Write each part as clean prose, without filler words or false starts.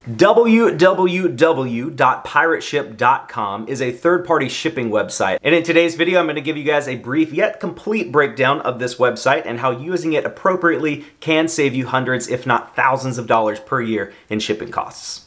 www.pirateship.com is a third-party shipping website, and in today's video I'm going to give you guys a brief yet complete breakdown of this website and how using it appropriately can save you hundreds if not thousands of dollars per year in shipping costs.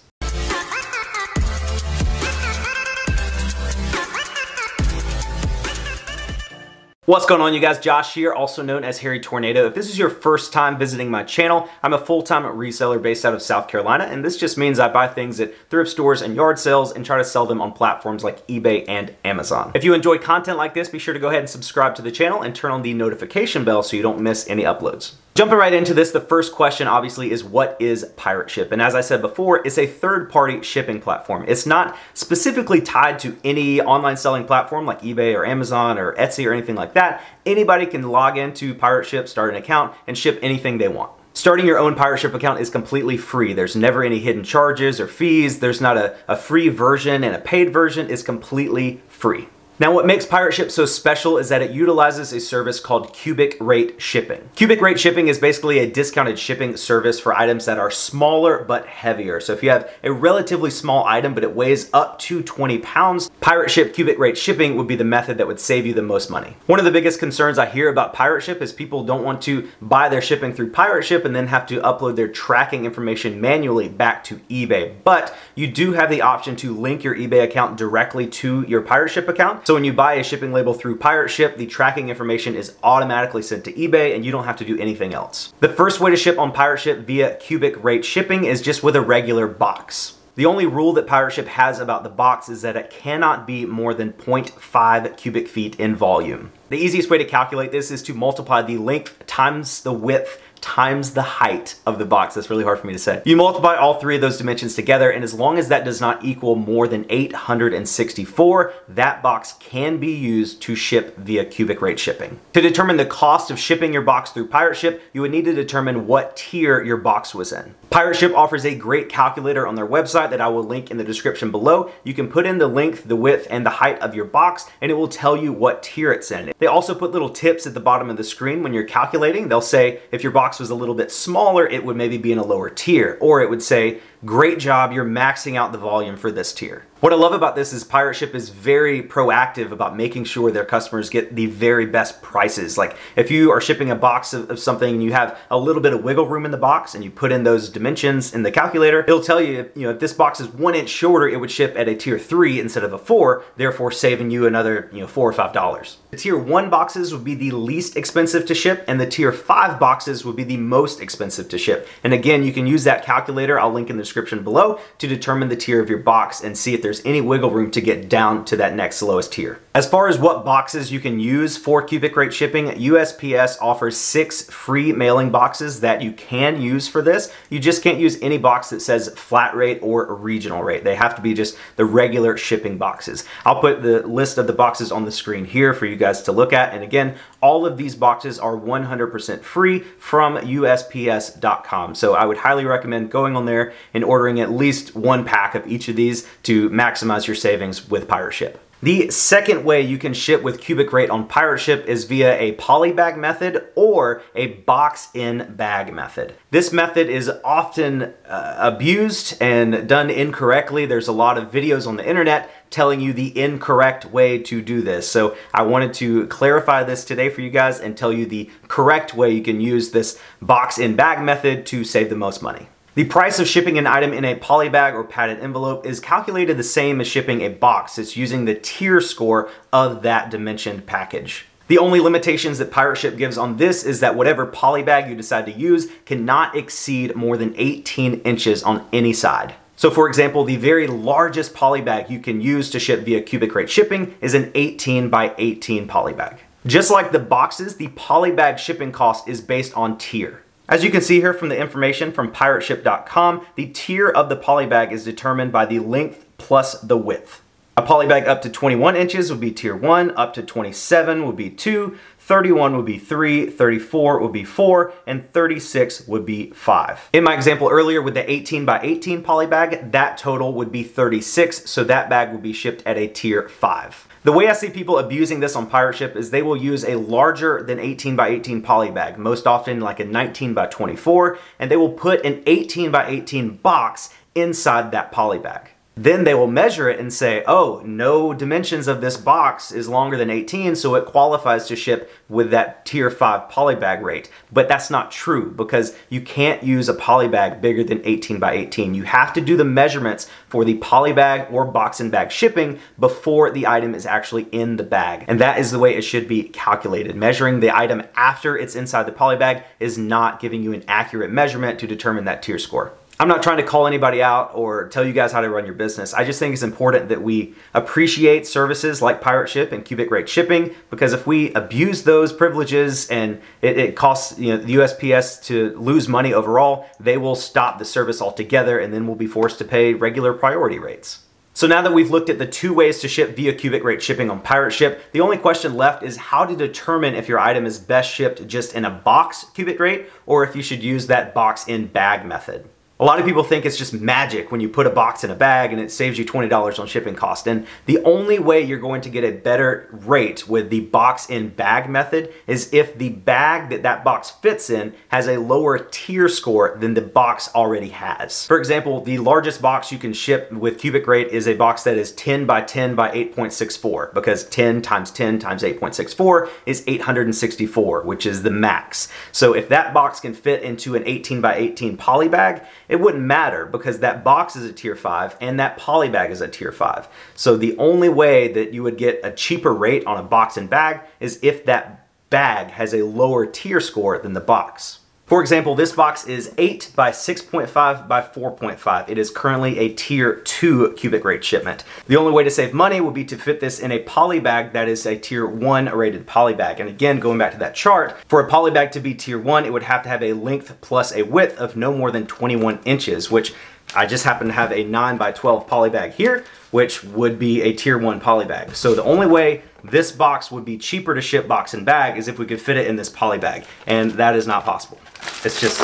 What's going on, you guys? Josh here, also known as Harry Tornado. If this is your first time visiting my channel, I'm a full-time reseller based out of South Carolina, and this just means I buy things at thrift stores and yard sales and try to sell them on platforms like eBay and Amazon. If you enjoy content like this, be sure to go ahead and subscribe to the channel and turn on the notification bell so you don't miss any uploads. Jumping right into this, the first question obviously is, what is Pirate Ship? And as I said before, it's a third-party shipping platform. It's not specifically tied to any online selling platform like eBay or Amazon or Etsy or anything like that. Anybody can log into Pirate Ship, start an account, and ship anything they want. Starting your own Pirate Ship account is completely free. There's never any hidden charges or fees. There's not a free version and a paid version. It's completely free. Now, what makes Pirate Ship so special is that it utilizes a service called cubic rate shipping. Cubic rate shipping is basically a discounted shipping service for items that are smaller but heavier. So if you have a relatively small item but it weighs up to 20 pounds, Pirate Ship cubic rate shipping would be the method that would save you the most money. One of the biggest concerns I hear about Pirate Ship is people don't want to buy their shipping through Pirate Ship and then have to upload their tracking information manually back to eBay. But you do have the option to link your eBay account directly to your Pirate Ship account. So when you buy a shipping label through Pirate Ship, the tracking information is automatically sent to eBay and you don't have to do anything else. The first way to ship on Pirate Ship via cubic rate shipping is just with a regular box. The only rule that Pirate Ship has about the box is that it cannot be more than 0.5 cubic feet in volume. The easiest way to calculate this is to multiply the length times the width times the height of the box. That's really hard for me to say. You multiply all three of those dimensions together, and as long as that does not equal more than 864, that box can be used to ship via cubic rate shipping. To determine the cost of shipping your box through Pirate Ship, you would need to determine what tier your box was in. Pirate Ship offers a great calculator on their website that I will link in the description below. You can put in the length, the width, and the height of your box, and it will tell you what tier it's in. They also put little tips at the bottom of the screen when you're calculating. They'll say if your box was a little bit smaller, it would maybe be in a lower tier, or it would say, great job, you're maxing out the volume for this tier. What I love about this is Pirate Ship is very proactive about making sure their customers get the very best prices. Like if you are shipping a box of something and you have a little bit of wiggle room in the box and you put in those dimensions in the calculator, it'll tell you, if this box is 1 inch shorter, it would ship at a tier 3 instead of a 4, therefore saving you another, $4 or $5. The tier 1 boxes would be the least expensive to ship, and the tier 5 boxes would be the most expensive to ship. And again, you can use that calculator, I'll link in the description below, to determine the tier of your box and see if there's any wiggle room to get down to that next lowest tier. As far as what boxes you can use for cubic rate shipping, USPS offers 6 free mailing boxes that you can use for this. You just can't use any box that says flat rate or regional rate. They have to be just the regular shipping boxes. I'll put the list of the boxes on the screen here for you guys to look at. And again, all of these boxes are 100% free from USPS.com. So I would highly recommend going on there and ordering at least 1 pack of each of these to maximize your savings with Pirate Ship. The second way you can ship with cubic rate on Pirate Ship is via a polybag method or a box-in-bag method. This method is often abused and done incorrectly. There's a lot of videos on the internet telling you the incorrect way to do this. So I wanted to clarify this today for you guys and tell you the correct way you can use this box-in-bag method to save the most money. The price of shipping an item in a polybag or padded envelope is calculated the same as shipping a box. It's using the tier score of that dimensioned package. The only limitations that Pirate Ship gives on this is that whatever polybag you decide to use cannot exceed more than 18 inches on any side. So for example, the very largest polybag you can use to ship via cubic rate shipping is an 18 by 18 polybag. Just like the boxes, the polybag shipping cost is based on tier. As you can see here from the information from pirateship.com, the tier of the polybag is determined by the length plus the width. A polybag up to 21 inches would be tier 1, up to 27 would be 2, 31 would be 3, 34 would be 4, and 36 would be 5. In my example earlier with the 18 by 18 polybag, that total would be 36, so that bag would be shipped at a tier 5. The way I see people abusing this on Pirate Ship is they will use a larger than 18 by 18 poly bag, most often like a 19 by 24, and they will put an 18 by 18 box inside that poly bag. Then they will measure it and say, oh, no dimensions of this box is longer than 18, so it qualifies to ship with that tier 5 poly bag rate. But that's not true, because you can't use a poly bag bigger than 18 by 18. You have to do the measurements for the poly bag or box and bag shipping before the item is actually in the bag. And that is the way it should be calculated. Measuring the item after it's inside the poly bag is not giving you an accurate measurement to determine that tier score. I'm not trying to call anybody out or tell you guys how to run your business. I just think it's important that we appreciate services like Pirate Ship and cubic rate shipping, because if we abuse those privileges and it costs the USPS to lose money overall, they will stop the service altogether, and then we'll be forced to pay regular priority rates. So now that we've looked at the 2 ways to ship via cubic rate shipping on Pirate Ship, the only question left is how to determine if your item is best shipped just in a box cubic rate, or if you should use that box in bag method. A lot of people think it's just magic when you put a box in a bag and it saves you $20 on shipping cost. And the only way you're going to get a better rate with the box in bag method is if the bag that box fits in has a lower tier score than the box already has. For example, the largest box you can ship with cubic rate is a box that is 10 by 10 by 8.64, because 10 times 10 times 8.64 is 864, which is the max. So if that box can fit into an 18 by 18 poly bag, it wouldn't matter, because that box is a tier 5 and that poly bag is a tier 5. So the only way that you would get a cheaper rate on a box and bag is if that bag has a lower tier score than the box. For example, this box is 8 by 6.5 by 4.5. It is currently a tier 2 cubic rate shipment. The only way to save money would be to fit this in a poly bag that is a tier 1 rated poly bag. And again, going back to that chart, for a poly bag to be tier 1, it would have to have a length plus a width of no more than 21 inches, which I just happen to have a 9 by 12 poly bag here, which would be a tier 1 poly bag. So the only way this box would be cheaper to ship box and bag is if we could fit it in this poly bag, and that is not possible. It's just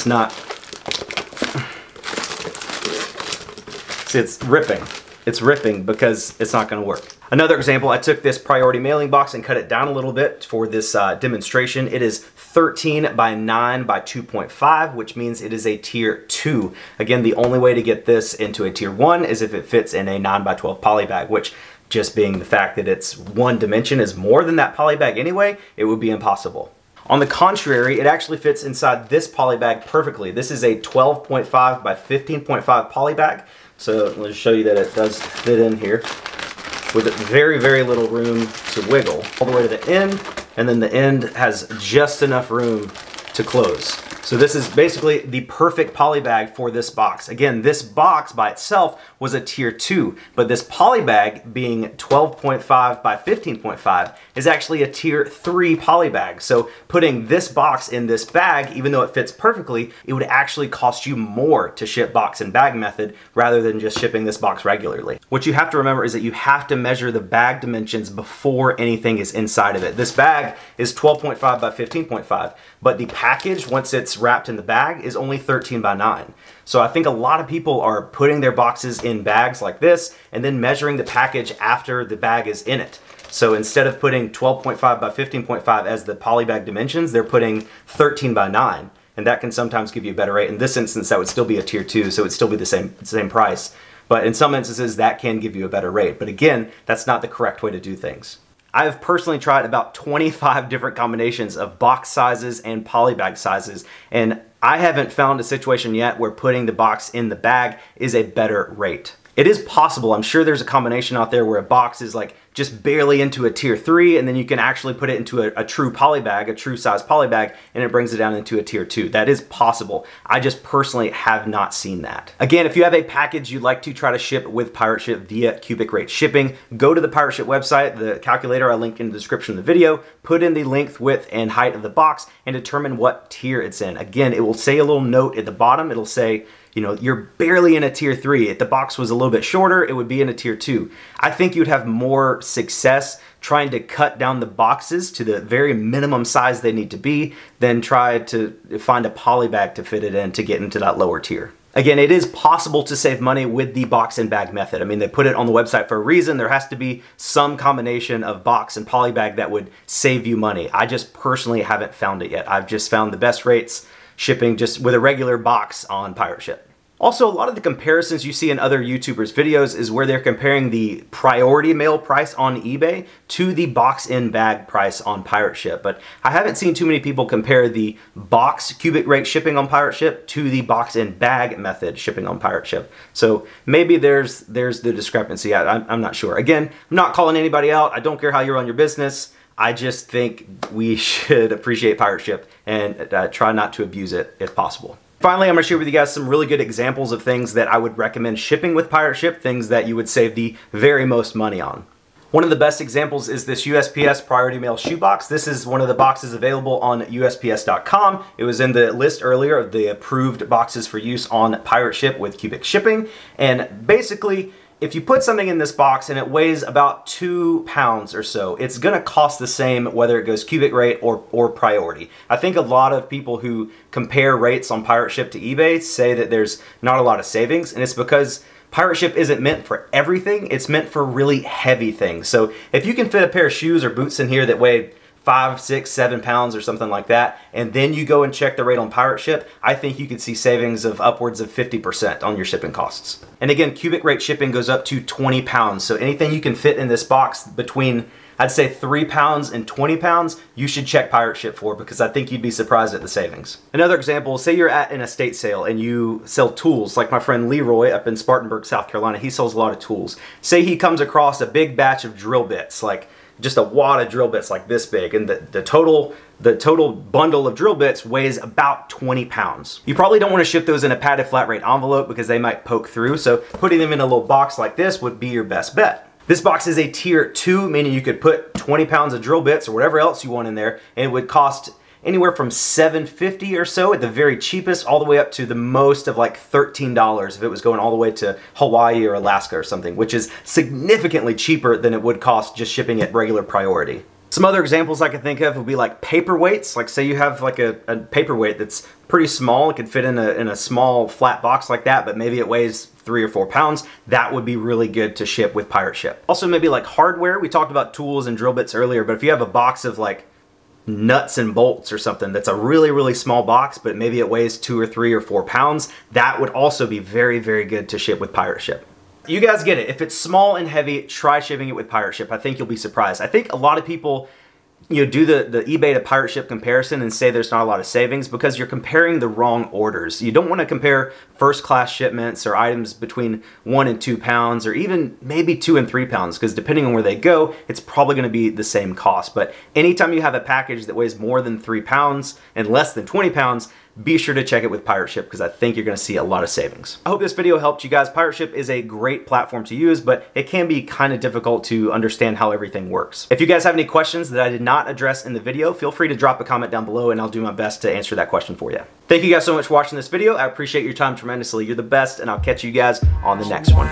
not. See, it's ripping. It's ripping because it's not going to work. Another example, I took this priority mailing box and cut it down a little bit for this demonstration. It is 13 by 9 by 2.5, which means it is a tier 2. Again, the only way to get this into a tier 1 is if it fits in a 9 by 12 poly bag, which, just being the fact that it's one dimension is more than that poly bag anyway, it would be impossible. On the contrary, it actually fits inside this poly bag perfectly. This is a 12.5 by 15.5 poly bag. So let's show you that it does fit in here with very, very little room to wiggle all the way to the end, and then the end has just enough room to close. So this is basically the perfect poly bag for this box. Again, this box by itself was a tier 2, but this poly bag being 12.5 by 15.5 is actually a tier 3 poly bag. So putting this box in this bag, even though it fits perfectly, it would actually cost you more to ship box and bag method rather than just shipping this box regularly. What you have to remember is that you have to measure the bag dimensions before anything is inside of it. This bag is 12.5 by 15.5, but the package, once it's wrapped in the bag, is only 13 by 9. So I think a lot of people are putting their boxes in bags like this and then measuring the package after the bag is in it. So instead of putting 12.5 by 15.5 as the poly bag dimensions, they're putting 13 by 9. And that can sometimes give you a better rate. In this instance, that would still be a tier 2, so it would still be the same price. But in some instances, that can give you a better rate. But again, that's not the correct way to do things. I've personally tried about 25 different combinations of box sizes and poly bag sizes, and I haven't found a situation yet where putting the box in the bag is a better rate. It is possible. I'm sure there's a combination out there where a box is like just barely into a tier 3, and then you can actually put it into a true poly bag, a true size poly bag, and it brings it down into a tier 2. That is possible. I just personally have not seen that. Again, if you have a package you'd like to try to ship with Pirate Ship via cubic rate shipping, go to the Pirate Ship website, the calculator I linked in the description of the video, put in the length, width, and height of the box, and determine what tier it's in. Again, it will say a little note at the bottom. It'll say, you know, you're barely in a tier 3. If the box was a little bit shorter, it would be in a tier 2. I think you'd have more success trying to cut down the boxes to the very minimum size they need to be than try to find a poly bag to fit it in to get into that lower tier. Again, it is possible to save money with the box and bag method. I mean, they put it on the website for a reason. There has to be some combination of box and poly bag that would save you money. I just personally haven't found it yet. I've just found the best rates shipping just with a regular box on Pirate Ship. Also, a lot of the comparisons you see in other YouTubers' videos is where they're comparing the priority mail price on eBay to the box-in bag price on Pirate Ship. But I haven't seen too many people compare the box cubic rate shipping on Pirate Ship to the box-in bag method shipping on Pirate Ship. So maybe there's the discrepancy. I'm not sure. Again, I'm not calling anybody out. I don't care how you run your business. I just think we should appreciate Pirate Ship and try not to abuse it if possible. Finally, I'm going to share with you guys some really good examples of things that I would recommend shipping with Pirate Ship, things that you would save the very most money on. One of the best examples is this USPS Priority Mail shoebox. This is one of the boxes available on USPS.com. It was in the list earlier of the approved boxes for use on Pirate Ship with cubic shipping. And basically, if you put something in this box and it weighs about 2 pounds or so, it's gonna cost the same whether it goes cubic rate or priority. I think a lot of people who compare rates on Pirate Ship to eBay say that there's not a lot of savings, and it's because Pirate Ship isn't meant for everything, it's meant for really heavy things. So if you can fit a pair of shoes or boots in here that weigh 5, 6, 7 pounds or something like that, and then you go and check the rate on Pirate Ship, I think you could see savings of upwards of 50% on your shipping costs. And again, cubic rate shipping goes up to 20 pounds. So anything you can fit in this box between, I'd say 3 pounds and 20 pounds, you should check Pirate Ship for, because I think you'd be surprised at the savings. Another example, say you're at an estate sale and you sell tools, like my friend Leroy up in Spartanburg, South Carolina. He sells a lot of tools. Say he comes across a big batch of drill bits, like just a wad of drill bits like this big, and the total bundle of drill bits weighs about 20 pounds. You probably don't want to ship those in a padded flat rate envelope because they might poke through, so putting them in a little box like this would be your best bet. This box is a tier 2, meaning you could put 20 pounds of drill bits or whatever else you want in there, and it would cost anywhere from $7.50 or so at the very cheapest, all the way up to the most of like $13 if it was going all the way to Hawaii or Alaska or something, which is significantly cheaper than it would cost just shipping at regular priority. Some other examples I could think of would be like paperweights. Like say you have like a paperweight that's pretty small, it could fit in a small flat box like that, but maybe it weighs 3 or 4 pounds. That would be really good to ship with Pirate Ship. Also maybe like hardware. We talked about tools and drill bits earlier, but if you have a box of like nuts and bolts or something that's a really, really small box, but maybe it weighs 2 or 3 or 4 pounds, that would also be very, very good to ship with Pirate Ship. You guys get it. If it's small and heavy, try shipping it with Pirate Ship. I think you'll be surprised. I think a lot of people do the eBay to Pirate Ship comparison and say there's not a lot of savings because you're comparing the wrong orders. You don't want to compare first class shipments or items between 1 and 2 pounds or even maybe 2 and 3 pounds, because depending on where they go, it's probably going to be the same cost. But anytime you have a package that weighs more than 3 pounds and less than 20 pounds, be sure to check it with Pirate Ship because I think you're going to see a lot of savings. I hope this video helped you guys. Pirate Ship is a great platform to use, but it can be kind of difficult to understand how everything works. If you guys have any questions that I did not address in the video, feel free to drop a comment down below and I'll do my best to answer that question for you. Thank you guys so much for watching this video. I appreciate your time tremendously. You're the best, and I'll catch you guys on the next one.